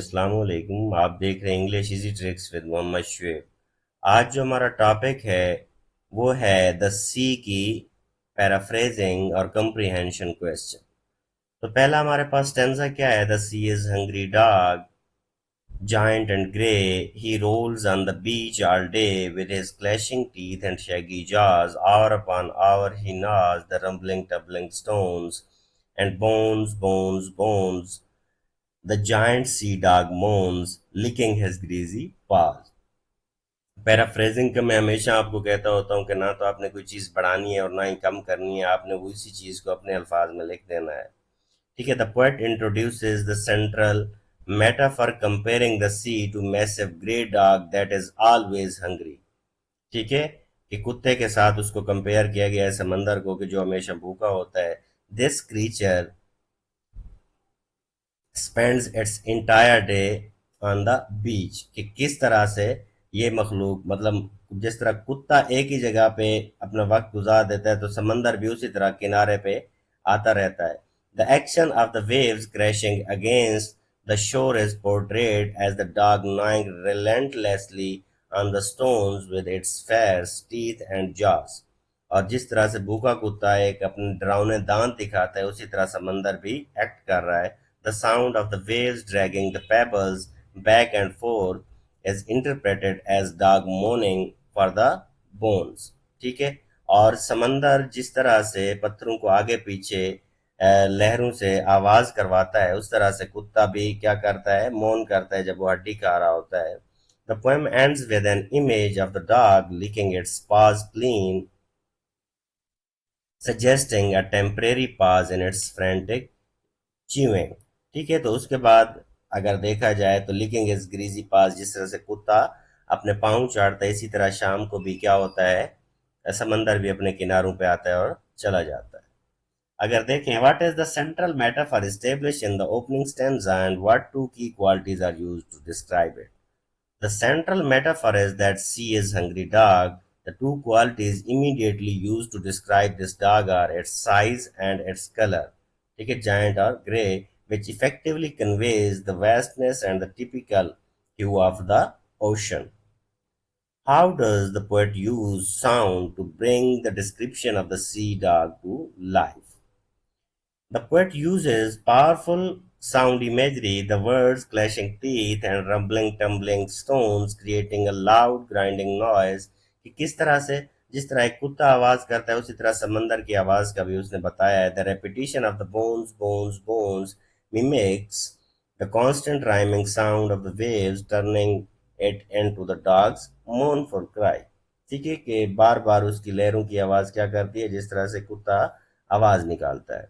अस्सलाम वालेकुम। आप देख रहे हैं English easy tricks with Mohammad Shoaib. आज जो हमारा टॉपिक है वो है द सी की पैराफ्रेजिंग और कंप्रीहेंशन क्वेश्चन। तो पहला हमारे पास स्टेंजा क्या है? The sea is hungry dog, giant and grey, he rolls on the beach all day with his clashing teeth and shaggy jaws. Hour upon hour he gnaws the rumbling, tumbling stones, and bones, bones, bones. The giant sea dog moans, licking his greasy paws. Paraphrasing का मैं हमेशा आपको कहता होता हूँ कि ना तो आपने कोई चीज़ बढ़ानी है और ना ही कम करनी है, आपने वो इसी चीज़ को अपने अल्फाज में लिख देना है। ठीक है। The poet introduces the central metaphor comparing the sea to massive grey dog that is always hungry. ठीक है, कि कुत्ते के साथ उसको कंपेयर किया गया है समंदर को कि जो हमेशा भूखा होता है। This creature spends it's entire day on the beach, कि किस तरह से ये मखलूक, मतलब जिस तरह कुत्ता एक ही जगह पे अपना वक्त गुजार देता है तो समंदर भी उसी तरह किनारे पे आता रहता है। The action of the waves crashing against the shore is portrayed as the dog gnawing relentlessly on the stones with its fangs, teeth and jaws। और जिस तरह से भूखा कुत्ता एक अपने डरावने दांत दिखाता है उसी तरह समंदर भी एक्ट कर रहा है। The sound of the waves dragging the pebbles back and forth is interpreted as dog mourning for the bones। ठीक है। और समंदर जिस तरह से पत्थरों को आगे पीछे लहरों से आवाज करवाता है उस तरह से कुत्ता भी क्या करता है, मौन करता है जब वो हड्डी खा रहा होता है। The poem ends with an image of the dog licking its paws clean, suggesting a temporary pause in its frantic chewing। ठीक है। तो उसके बाद अगर देखा जाए तो लिकिंग इज ग्रीजी पास, जिस तरह से कुत्ता अपने पाँव चाटता है इसी तरह शाम को भी क्या होता है, समंदर भी अपने किनारों पे आता है और चला जाता है। अगर देखें, what is the central metaphor establish in the opening stanza and what two key qualities are used to describe it. The central metaphor is that C is hungry dog. The two qualities immediately used to describe this dog are its size and its color, ठीक है, giant or grey, which effectively conveys the vastness and the typical hue of the ocean. How does the poet use sound to bring the description of the sea dog to life? The poet uses powerful sound imagery, the words clashing teeth and rumbling tumbling stones creating a loud grinding noise, कि किस तरह से जिस तरह एक कुत्ता आवाज करता है उसी तरह समंदर की आवाज का भी उसने बताया है। The repetition of the bones bones bones mimics the constant rhyming sound of the waves turning it into the dog's mournful cry। ठीक है, कि बार बार उसकी लहरों की आवाज क्या करती है, जिस तरह से कुत्ता आवाज निकालता है।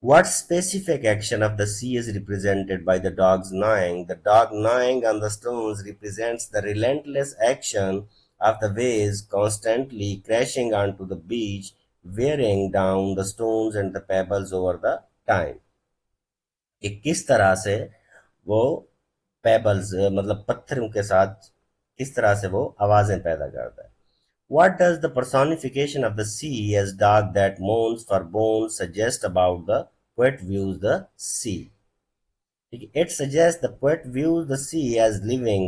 What specific action of the sea is represented by the dog's gnawing? The dog gnawing on the stones represents the relentless action of the waves constantly crashing onto the beach, wearing down the stones and the pebbles over the time। कि किस तरह से वो pebbles, मतलब पत्थरों के साथ किस तरह से वो आवाजें पैदा करता है। What does the personification of the sea as dog that moans for bones suggest about the poet views the sea? It suggests the poet views the sea as living,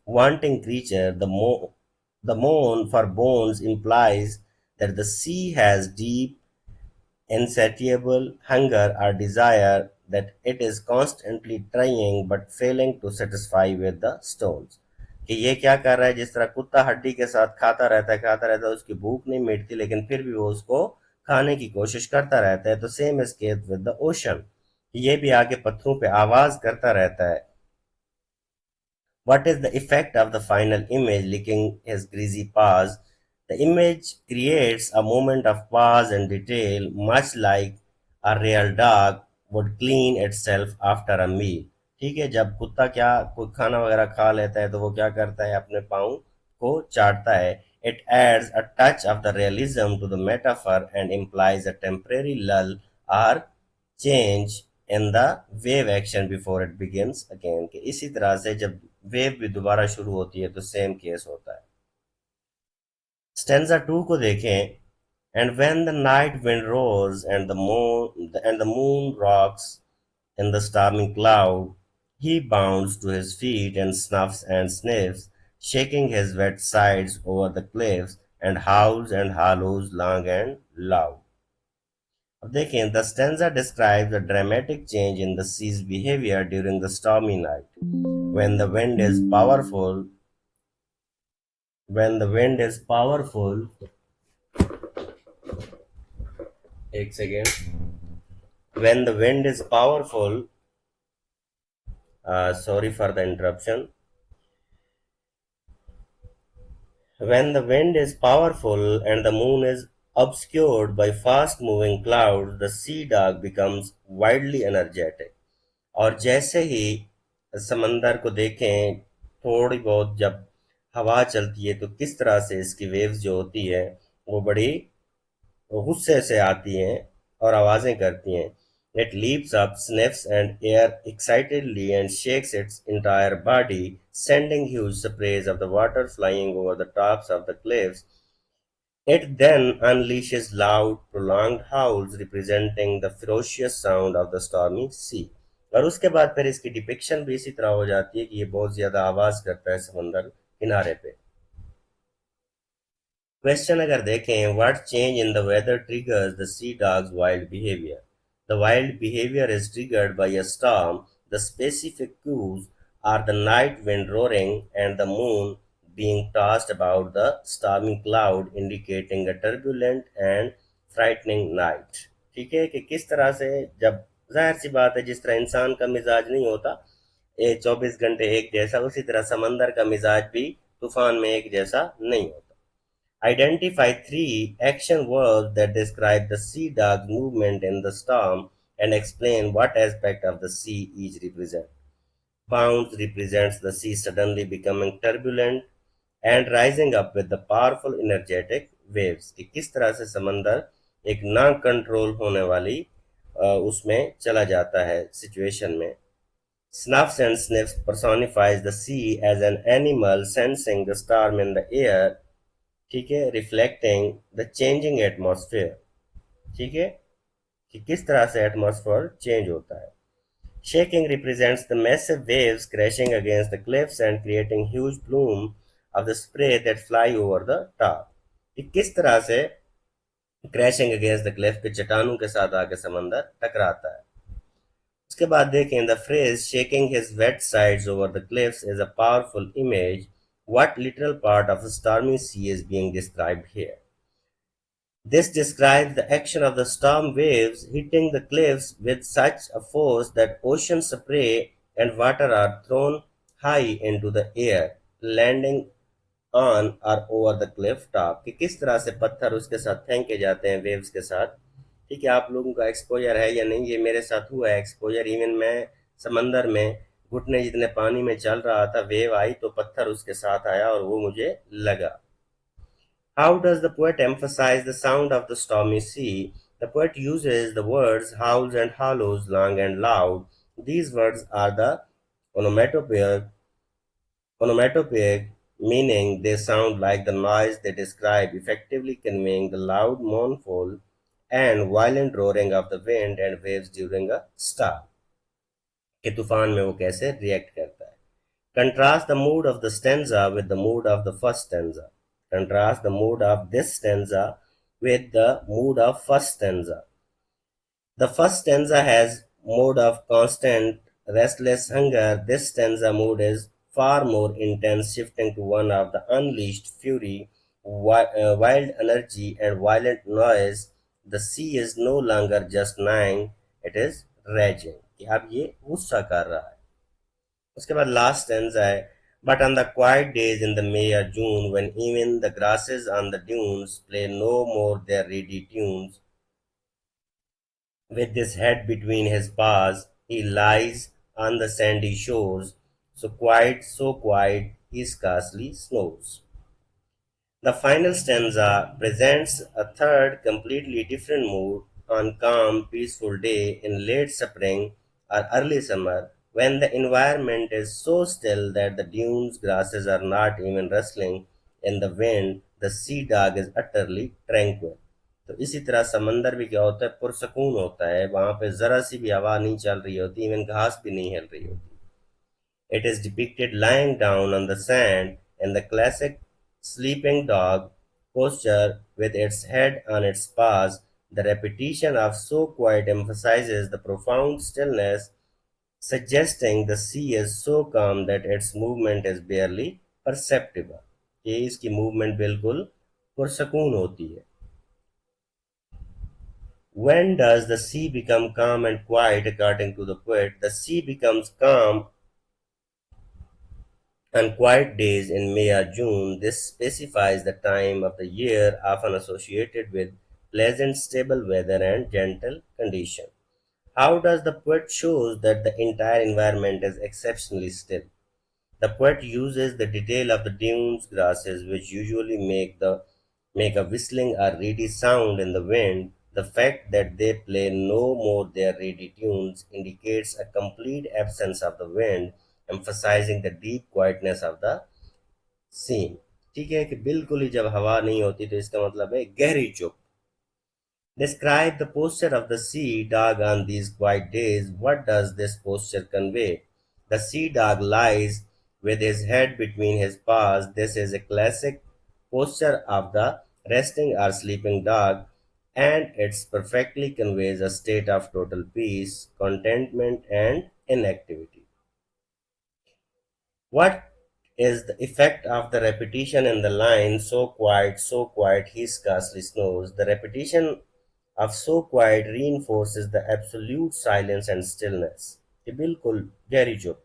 wanting creature. The moan for bones implies that the sea has deep, insatiable hunger or desire that it is constantly trying but failing to satisfy with the stones। कि ये क्या कर रहा है, जिस तरह कुत्ता हड्डी के साथ खाता रहता है उसकी भूख नहीं मिटती लेकिन फिर भी वो उसको खाने की कोशिश करता रहता है। तो same is case with the ocean, ये भी आके पत्थरों पे आवाज करता रहता है। What is the effect of the final image licking his greasy paws? The image creates a moment of pause and detail, much like a real dog would clean itself after a meal। ठीक है, जब कुत्ता क्या कोई खाना वगैरह खा लेता है तो वो क्या करता है, अपने पाँव को चाटता है। It adds a touch of the realism to the metaphor and implies a temporary lull or change in the wave action before it begins again, कि इसी तरह से जब वेव भी दोबारा शुरू होती है तो सेम केस होता है। स्टेंजा 2 को देखें। And when the night wind rose and the moon rocks in the storming cloud, He bounds to his feet and snuffs and sniffs, shaking his wet sides over the cliffs, and howls and hollows long and loud. अब देखें, the stanza describes a dramatic change in the sea's behavior during the stormy night. When the wind is powerful, when the wind is powerful, एक second. When the wind is powerful, sorry for the interruption. When the wind is powerful and the moon is obscured by fast moving clouds, the sea dog becomes wildly energetic. और जैसे ही समंदर को देखें, थोड़ी बहुत जब हवा चलती है तो किस तरह से इसकी वेव्स जो होती है वो बड़ी गुस्से से आती हैं और आवाजें करती हैं. It leaps up, sniffs and air excitedly and shakes its entire body, sending huge sprays of the water flying over the tops of the cliffs. It then unleashes loud, prolonged howls representing the ferocious sound of the stormy sea. और उसके बाद फिर इसकी depiction भी इसी तरह हो जाती है कि ये बहुत ज्यादा आवाज करता है समंदर किनारे पे. क्वेश्चन अगर देखें, what change in the weather triggers the sea dog's wild behaviour. The wild behaviour is triggered by a storm. The specific cues are the night wind roaring and the moon being tossed about the stormy cloud, indicating a turbulent and frightening night. ठीक है कि किस तरह से, जब जाहिर सी बात है जिस तरह इंसान का मिजाज नहीं होता ये 24 घंटे एक जैसा, उसी तरह समंदर का मिजाज भी तूफान में एक जैसा नहीं होता. Identify three action verbs that describe the sea dog's movement in the storm and explain what aspect of the sea each represents. Bounce represents the sea suddenly becoming turbulent and rising up with the powerful energetic waves. कि किस तरह से समंदर एक ना control होने वाली उसमें चला जाता है सिचुएशन में. Snuffs and sniffs personifies the sea as an animal sensing the storm in the air. ठीक है, रिफ्लेक्टिंग द चेंजिंग एटमॉस्फेयर. ठीक है कि किस तरह से एटमॉस्फेयर चेंज होता है. Shaking represents the massive waves crashing against the cliffs and creating huge Bloom of the spray that fly over the top. कि किस तरह से क्रैशिंग अगेंस्ट द क्लिफ के चट्टानों के साथ आके समंदर टकराता है. उसके बाद देखें, the phrase shaking his weight sides over the cliffs is a powerful image. What literal part of a stormy sea is being described here? This describes the action of the storm waves hitting the cliffs with such a force that ocean spray and water are thrown high into the air, landing on or over the cliff top. कि किस तरह से पत्थर उसके साथ फेंके जाते हैं वेव्स के साथ. ठीक है, आप लोगों का एक्सपोजर है या नहीं, ये मेरे साथ हुआ है एक्सपोजर. इवन मैं समंदर में घुटने जितने पानी में चल रहा था, वेव आई तो पत्थर उसके साथ आया और वो मुझे लगा. How does the poet emphasize the sound of the stormy sea? The poet uses the words howls and hollows, long and loud. These words are the onomatopoeic, meaning they sound like the noise they describe, effectively conveying the loud, mournful, and violent roaring of the wind and waves during a storm. कि तूफान में वो कैसे react करता है. Contrast the mood of the stanza with the mood of the first stanza. Contrast the mood of this stanza with the mood of first stanza. The first stanza has mood of constant restless hunger. This stanza mood is far more intense, shifting to one of the unleashed fury, wild energy, and violent noise. The sea is no longer just gnawing; it is raging. कि अब ये गुस्सा कर रहा है. उसके बाद last stanza है, but on the quite days in the may or June when even the grasses on the dunes play no more their reedy tunes, with his head between his paws he lies on the sandy shores, so quiet he scarcely snores. The final stanza presents a third, completely different mood on calm, peaceful day in late spring or early summer, when the environment is so still that the dunes grasses are not even rustling in the wind, the sea dog is utterly tranquil. तो इसी तरह समंदर भी क्या होता है, पुरसकून होता है. वहां पे जरा सी भी हवा नहीं चल रही होती, इवन घास भी नहीं हिल रही होती. It is depicted lying down on the sand in the classic sleeping dog posture with its head on its paws. The repetition of so quiet emphasizes the profound stillness, suggesting the sea is so calm that its movement is barely perceptible. कि इसकी movement बिल्कुल पुरसकून होती है. When does the sea become calm and quiet? According to the poet, the sea becomes calm on quiet days in May or June. This specifies the time of the year, often associated with pleasant, stable weather and gentle condition. How does the poet shows that the entire environment is exceptionally still? The poet uses the detail of the dunes grasses, which usually make a whistling or reedy sound in the wind. The fact that they play no more their reedy tunes indicates a complete absence of the wind, emphasizing the deep quietness of the scene. ठीक है कि बिल्कुल ही जब हवा नहीं होती तो इसका मतलब है गहरी चुप. Describe the posture of the sea dog on these quiet days. What does this posture convey? The sea dog lies with his head between his paws. This is a classic posture of the resting or sleeping dog, and it perfectly conveys a state of total peace, contentment, and inactivity. What is the effect of the repetition in the line so quiet, he scarcely snores? The repetition of so quiet reinforces the absolute silence and stillness. कि बिल्कुल गहरी चुप.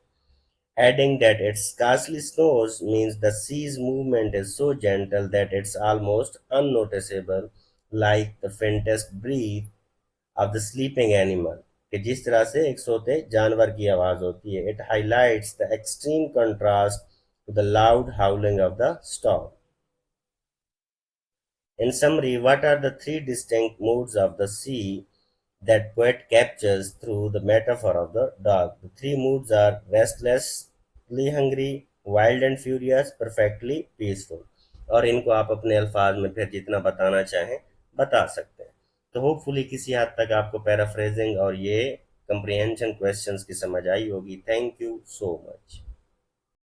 Adding that it scarcely snows means the sea's movement is so gentle that it's almost unnoticeable, like the faintest breath of the sleeping animal. कि जिस तरह से एक सोते जानवर की आवाज होती है. It highlights the extreme contrast to the loud howling of the storm. In summary, what are the three distinct moods of the sea that poet captures through the metaphor of the dog? The three moods are restlessly hungry, wild and furious, perfectly peaceful. और इनको आप अपने अल्फाज में फिर जितना बताना चाहें बता सकते हैं. तो होपफुली किसी हद तक आपको पैराफ्रेजिंग और ये कंप्रिहेंशन क्वेश्चंस की समझ आई होगी. Thank you so much.